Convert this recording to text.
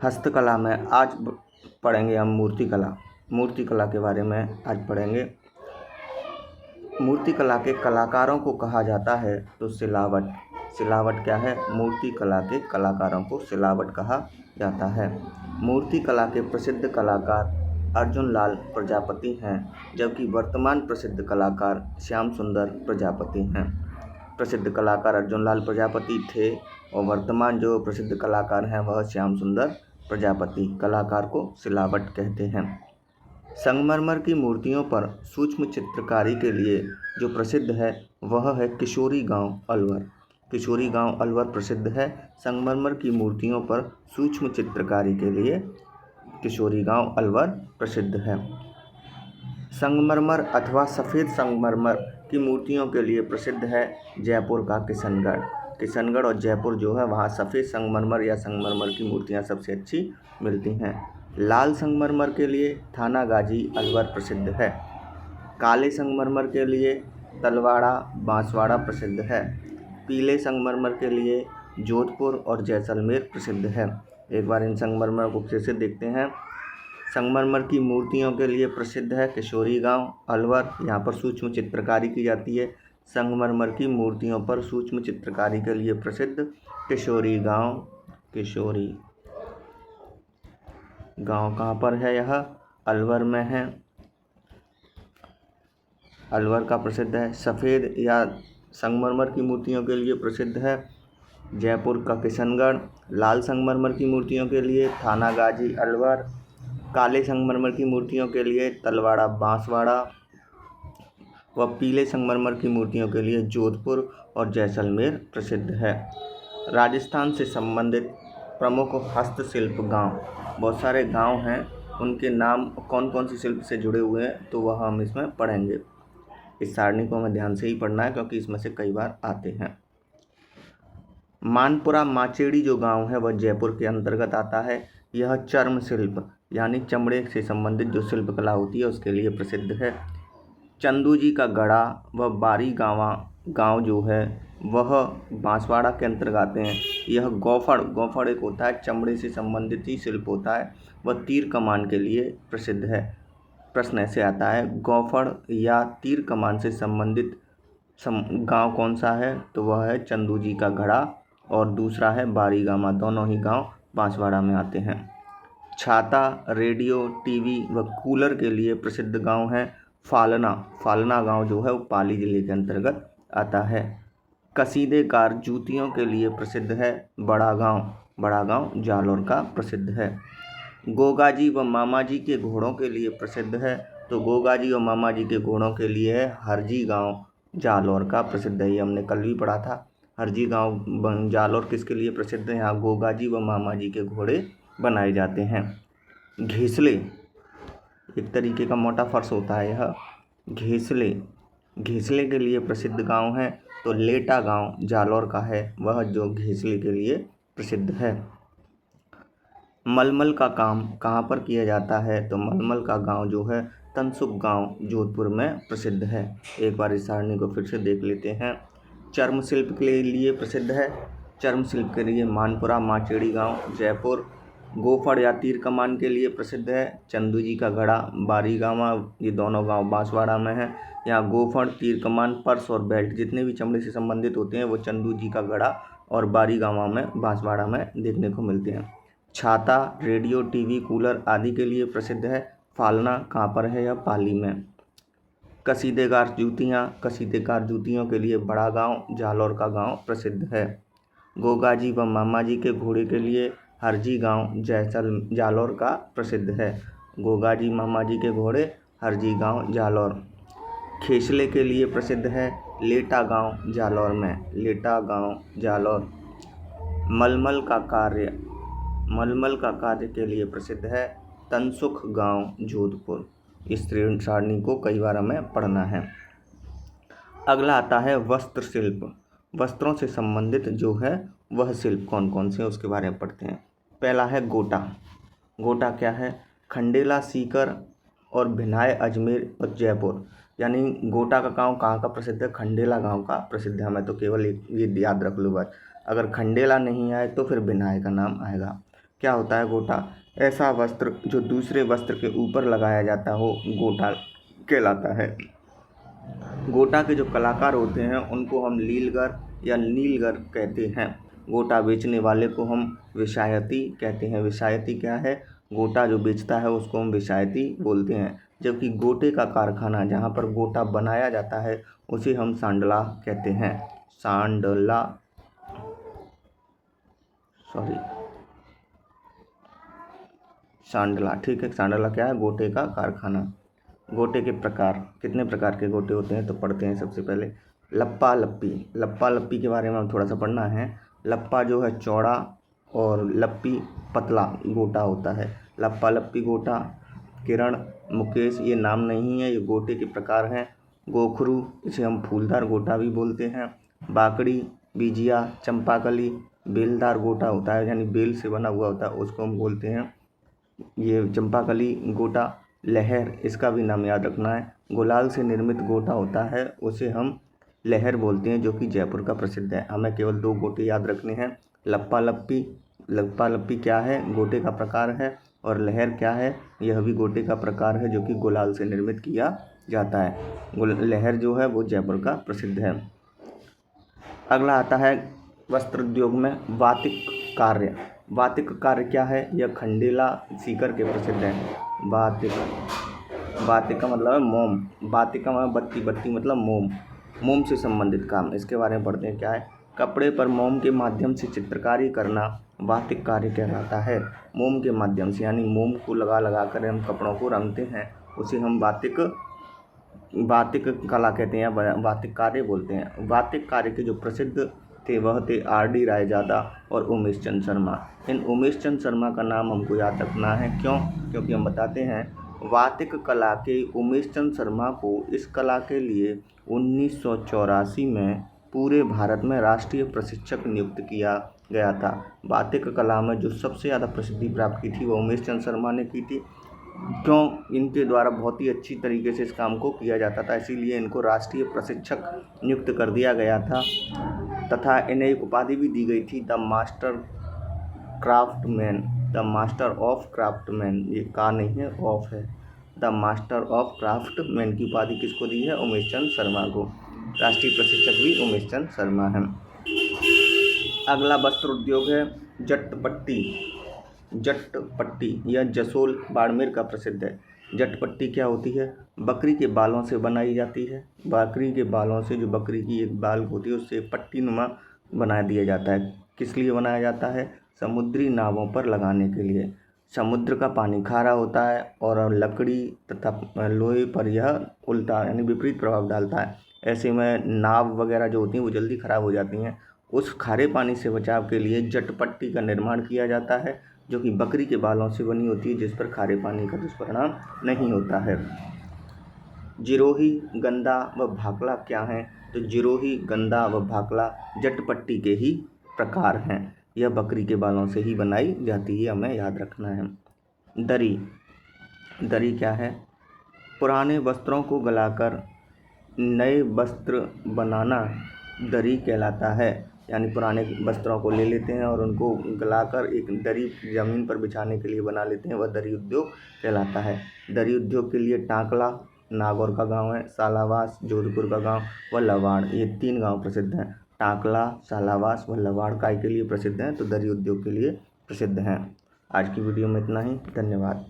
हस्तकला में आज पढ़ेंगे हम मूर्तिकला। मूर्तिकला के बारे में आज पढ़ेंगे। मूर्तिकला के कलाकारों को कहा जाता है तो सिलावट। सिलावट क्या है? मूर्तिकला के कलाकारों को सिलावट कहा जाता है। मूर्तिकला के प्रसिद्ध कलाकार अर्जुन लाल प्रजापति हैं, जबकि वर्तमान प्रसिद्ध कलाकार श्याम सुंदर प्रजापति हैं। प्रसिद्ध कलाकार अर्जुन लाल प्रजापति थे और वर्तमान जो प्रसिद्ध कलाकार हैं वह श्याम सुंदर प्रजापति। कलाकार को सिलावट कहते हैं। संगमरमर की मूर्तियों पर सूक्ष्म चित्रकारी के लिए जो प्रसिद्ध है वह है किशोरी गांव अलवर। किशोरी गांव अलवर प्रसिद्ध है संगमरमर की मूर्तियों पर सूक्ष्म चित्रकारी के लिए। किशोरी गांव अलवर प्रसिद्ध है। संगमरमर अथवा सफ़ेद संगमरमर की मूर्तियों के लिए प्रसिद्ध है जयपुर का किशनगढ़। किशनगढ़ और जयपुर जो है वहाँ सफ़ेद संगमरमर या संगमरमर की मूर्तियाँ सबसे अच्छी मिलती हैं। लाल संगमरमर के लिए थानागाजी अलवर प्रसिद्ध है। काले संगमरमर के लिए तलवाड़ा बांसवाड़ा प्रसिद्ध है। पीले संगमरमर के लिए जोधपुर और जैसलमेर प्रसिद्ध है। एक बार इन संगमरमर को फिर से देखते हैं। संगमरमर की मूर्तियों के लिए प्रसिद्ध है किशोरी गांव अलवर, यहाँ पर सूक्ष्म चित्रकारी की जाती है। संगमरमर की मूर्तियों पर सूक्ष्म चित्रकारी के लिए प्रसिद्ध किशोरी गांव। किशोरी गांव कहाँ पर है? यह अलवर में है। अलवर का प्रसिद्ध है। सफ़ेद या संगमरमर की मूर्तियों के लिए प्रसिद्ध है जयपुर का किशनगढ़। लाल संगमरमर की मूर्तियों के लिए थानागाजी अलवर। काले संगमरमर की मूर्तियों के लिए तलवाड़ा बांसवाड़ा व पीले संगमरमर की मूर्तियों के लिए जोधपुर और जैसलमेर प्रसिद्ध है। राजस्थान से संबंधित प्रमुख हस्तशिल्प गांव। बहुत सारे गांव हैं, उनके नाम कौन कौन सी शिल्प से जुड़े हुए हैं तो वह हम इसमें पढ़ेंगे। इस सारणी को हमें ध्यान से ही पढ़ना है क्योंकि इसमें से कई बार आते हैं। मानपुरा माचेड़ी जो गांव है वह जयपुर के अंतर्गत आता है। यह चर्म शिल्प यानी चमड़े से संबंधित जो शिल्पकला होती है उसके लिए प्रसिद्ध है। चंदू जी का गढ़ा व बारी गांव जो है वह बांसवाड़ा के अंतर्गत आते हैं। यह गौफड़ एक होता है, चमड़े से संबंधित ही शिल्प होता है। वह तीर कमान के लिए प्रसिद्ध है। प्रश्न ऐसे आता है, गौफड़ या तीर कमान से संबंधित गांव कौन सा है? तो वह है चंदू जी का गढ़ा और दूसरा है बारी गामा। दोनों ही गांव बांसवाड़ा में आते हैं। छाता, रेडियो, टीवी व कूलर के लिए प्रसिद्ध गांव है फालना गांव जो है वो पाली जिले के अंतर्गत आता है। कसीदेकार जूतियों के लिए प्रसिद्ध है बड़ा गांव जालौर का प्रसिद्ध है। गोगाजी व मामाजी के घोड़ों के लिए प्रसिद्ध है तो गोगाजी व मामाजी के घोड़ों के लिए है हरजी गांव जालौर का प्रसिद्ध है। ये हमने कल भी पढ़ा था। हरजी गांव जालौर किसके लिए प्रसिद्ध है? यहाँ गोगाजी व मामाजी के घोड़े बनाए जाते हैं। घेसले एक तरीके का मोटा फर्श होता है। यह घेसले के लिए प्रसिद्ध गांव है तो लेटा गांव जालौर का है, वह जो घेसले के लिए प्रसिद्ध है। मलमल का काम कहाँ पर किया जाता है? तो मलमल का गांव जो है तनसुख गांव जोधपुर में प्रसिद्ध है। एक बार इस सारणी को फिर से देख लेते हैं। चर्म शिल्प के लिए प्रसिद्ध है। चर्म शिल्प के लिए मानपुरा माचेड़ी गांव जयपुर। गोफड़ या तीर कमान के लिए प्रसिद्ध है चंदू जी का गढ़ा बारी गामा। ये दोनों गांव बांसवाड़ा में है। यहाँ गोफड़, तीर कमान, पर्स और बेल्ट जितने भी चमड़े से संबंधित होते हैं वो चंदू जी का गढ़ा और बारी गामा में बांसवाड़ा में देखने को मिलते हैं। छाता, रेडियो, टीवी, कूलर आदि के लिए प्रसिद्ध है फालना। कहाँ पर है? यह पाली में। कसीदेकार जूतियों के लिए बड़ा गांव जालौर का गांव प्रसिद्ध है। गोगाजी व मामाजी के घोड़े के लिए हरजी गांव जालौर का प्रसिद्ध है। गोगाजी मामाजी के घोड़े हरजी गांव जालौर। खेसले के लिए प्रसिद्ध है लेटा गांव जालौर में। लेटा गांव जालौर। मलमल का कार्य के लिए प्रसिद्ध है तनसुख गांव जोधपुर। इस सारणी को कई बार हमें पढ़ना है। अगला आता है वस्त्र शिल्प। वस्त्रों से संबंधित जो है वह शिल्प कौन कौन से उसके बारे में पढ़ते हैं। पहला है गोटा। गोटा क्या है? खंडेला, सीकर और भिनाय अजमेर और जयपुर। यानी गोटा का गांव कहाँ का प्रसिद्ध है? खंडेला गांव का प्रसिद्ध है। हमें तो केवल एक ये याद रख लो बस। अगर खंडेला नहीं आए तो फिर भिनाय का नाम आएगा। क्या होता है गोटा? ऐसा वस्त्र जो दूसरे वस्त्र के ऊपर लगाया जाता हो गोटा कहलाता है। गोटा के जो कलाकार होते हैं उनको हम लीलगर या नीलगर कहते हैं। गोटा बेचने वाले को हम विषायती कहते हैं। विषायती क्या है? गोटा जो बेचता है उसको हम विषायती बोलते हैं। जबकि गोटे का कारखाना जहाँ पर गोटा बनाया जाता है उसे हम सांडला कहते हैं। सांडला, सांडला, ठीक है। सांडला क्या है? गोटे का कारखाना। गोटे के प्रकार, कितने प्रकार के गोटे होते हैं तो पढ़ते हैं। सबसे पहले लप्पा लप्पी। लप्पा लप्पी के बारे में हम थोड़ा सा पढ़ना है। लप्पा जो है चौड़ा और लप्पी पतला गोटा होता है। लप्पा लप्पी गोटा, किरण, मुकेश ये नाम नहीं है, ये गोटे के प्रकार हैं। गोखरू, इसे हम फूलदार गोटा भी बोलते हैं। बाकड़ी, बीजिया, चंपाकली बेलदार गोटा होता है, यानी बेल से बना हुआ होता है, उसको हम बोलते हैं ये चंपाकली गोटा। लहर, इसका भी नाम याद रखना है। गुलाल से निर्मित गोटा होता है उसे हम लहर बोलते हैं, जो कि जयपुर का प्रसिद्ध है। हमें केवल 2 गोटे याद रखने हैं। लप्पा लप्पी, लप्पा लप्पी क्या है? गोटे का प्रकार है। और लहर क्या है? यह भी गोटे का प्रकार है जो कि गुलाल से निर्मित किया जाता है। लहर जो है वो जयपुर का प्रसिद्ध है। अगला आता है वस्त्र उद्योग में वातिक कार्य। वातिक कार्य क्या है? यह खंडेला सीकर के प्रसिद्ध है। वातिक, वातिक का मतलब है मोम। वातिक का मतलब बत्ती, बत्ती मतलब मोम, मोम से संबंधित काम। इसके बारे में पढ़ते हैं। क्या है? कपड़े पर मोम के माध्यम से चित्रकारी करना वातिक कार्य कहलाता है। मोम के माध्यम से, यानी मोम को लगा लगा कर हम कपड़ों को रंगते हैं, उसे हम वातिक कला कहते हैं, वातिक कार्य बोलते हैं। वातिक कार्य के जो प्रसिद्ध थे वह थे R.D. रायजादा और उमेश चंद शर्मा। इन उमेश चंद शर्मा का नाम हमको याद रखना है। क्यों? क्योंकि हम बताते हैं वातिक कला के उमेश चंद शर्मा को इस कला के लिए 1984 में पूरे भारत में राष्ट्रीय प्रशिक्षक नियुक्त किया गया था। वातिक कला में जो सबसे ज़्यादा प्रसिद्धि प्राप्त की थी वह उमेश चंद शर्मा ने की थी। क्यों? इनके द्वारा बहुत ही अच्छी तरीके से इस काम को किया जाता था, इसीलिए इनको राष्ट्रीय प्रशिक्षक नियुक्त कर दिया गया था। तथा इन्हें एक उपाधि भी दी गई थी, the master craftsman, the master of craftsman. ये का नहीं है, ऑफ है। द मास्टर ऑफ क्राफ्टमैन की उपाधि किसको दी है? उमेश चंद शर्मा को। राष्ट्रीय प्रशिक्षक भी उमेश चंद शर्मा हैं। अगला वस्त्र उद्योग है जटपट्टी। जटपट्टी यह जसोल बाड़मेर का प्रसिद्ध है। जटपट्टी क्या होती है? बकरी के बालों से बनाई जाती है। बकरी के बालों से, जो बकरी की एक बाल होती है उससे पट्टी नुमा बना दिया जाता है। किस लिए बनाया जाता है? समुद्री नावों पर लगाने के लिए। समुद्र का पानी खारा होता है और लकड़ी तथा लोहे पर यह उल्टा यानी विपरीत प्रभाव डालता है। ऐसे में नाव वगैरह जो होती हैं वो जल्दी ख़राब हो जाती हैं। उस खारे पानी से बचाव के लिए जटपट्टी का निर्माण किया जाता है, जो कि बकरी के बालों से बनी होती है, जिस पर खारे पानी का दुष्परिणाम नहीं होता है। जिरोही, गंदा व भाकला क्या हैं? तो जिरोही, गंदा व भाकला जटपट्टी के ही प्रकार हैं। यह बकरी के बालों से ही बनाई जाती है, हमें याद रखना है। दरी, दरी क्या है? पुराने वस्त्रों को गलाकर नए वस्त्र बनाना दरी कहलाता है। यानी पुराने वस्त्रों को ले लेते हैं और उनको गलाकर एक दरी ज़मीन पर बिछाने के लिए बना लेते हैं, वह दरी उद्योग कहलाता है। दरी उद्योग के लिए टांकला नागौर का गांव है, सालावास जोधपुर का गांव व लवाड़, ये 3 गांव प्रसिद्ध हैं। टांकला, सालावास व लवाड़ काय के लिए प्रसिद्ध हैं? तो दरी उद्योग के लिए प्रसिद्ध हैं। आज की वीडियो में इतना ही। धन्यवाद।